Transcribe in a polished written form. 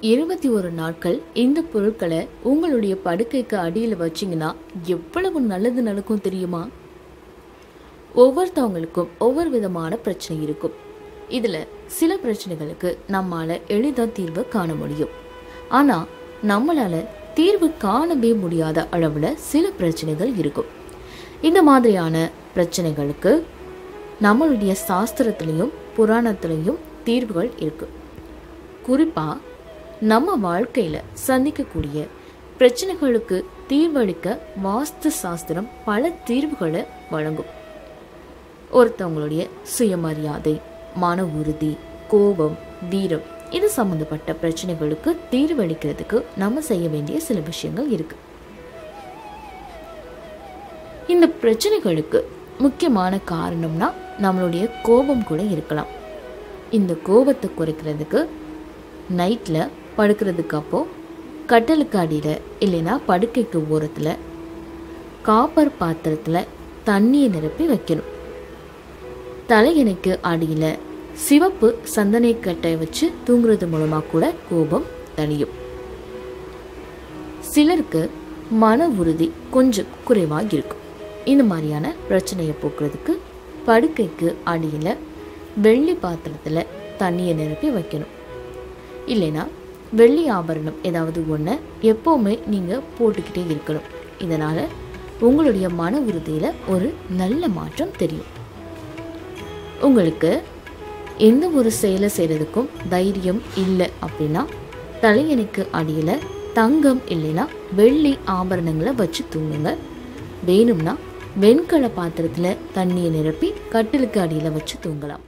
21 நாட்கள் இந்த பொருட்களை உங்களுடைய படுக்கைக்கு அடியில் வச்சிங்கன்னா எவ்வளவு நல்லது நடக்கும் தெரியுமா? ஒவ்வொருத்தவங்களுக்கும் ஒவ்வொரு விதமான பிரச்சனை இருக்கும். இதில் சில பிரச்சனைகளுக்கு நம்மால் எளிதாக தீர்வு காண முடியும். ஆனால் நம்மளால் தீர்வு காணவே முடியாத அளவில் சில பிரச்சனைகள் இருக்கும். இந்த மாதிரியான பிரச்சனைகளுக்கு நம்மளுடைய சாஸ்திரத்திலையும் புராணத்திலையும் தீர்வுகள் இருக்குது. குறிப்பாக நம்ம வாழ்க்கையில் சந்திக்கக்கூடிய பிரச்சனைகளுக்கு தீர்வளிக்க வாஸ்து சாஸ்திரம் பல தீர்வுகளை வழங்கும். ஒருத்தவங்களுடைய சுயமரியாதை, மன உறுதி, கோபம், வீரம் இது சம்மந்தப்பட்ட பிரச்சனைகளுக்கு தீர்வளிக்கிறதுக்கு நம்ம செய்ய வேண்டிய சில விஷயங்கள் இருக்கு. இந்த பிரச்சனைகளுக்கு முக்கியமான காரணம்னா நம்மளுடைய கோபம் கூட இருக்கலாம். இந்த கோபத்தை குறைக்கிறதுக்கு நைட்டில் படுக்கிறதுக்கு அப்போ கட்டலுக்கு அடியில் இல்லைன்னா படுக்கைக்கு ஓரத்தில் காப்பர் பாத்திரத்தில் தண்ணியை நிரப்பி வைக்கணும். தலையணைக்கு அடியில் சிவப்பு சந்தனை கட்டை வச்சு தூங்குறது மூலமாக கூட கோபம் தணியும். சிலருக்கு மன உறுதி கொஞ்சம் குறைவாக இருக்கும். இந்த மாதிரியான பிரச்சனையை போக்குறதுக்கு படுக்கைக்கு அடியில் வெள்ளி பாத்திரத்தில் தண்ணியை நிரப்பி வைக்கணும். இல்லைன்னா வெள்ளி ஆபரணம் ஏதாவது ஒன்று எப்போவுமே நீங்கள் போட்டுக்கிட்டே இருக்கணும். இதனால் உங்களுடைய மன உறுதியில் ஒரு நல்ல மாற்றம் தெரியும். உங்களுக்கு எந்த ஒரு செயலை செய்கிறதுக்கும் தைரியம் இல்லை அப்படின்னா தலையணைக்கு அடியில் தங்கம் இல்லைன்னா வெள்ளி ஆபரணங்களை வச்சு தூங்குங்க. வேணும்னா வெண்கல பாத்திரத்தில் தண்ணியை நிரப்பி கட்டிலுக்கு அடியில் வச்சு தூங்கலாம்.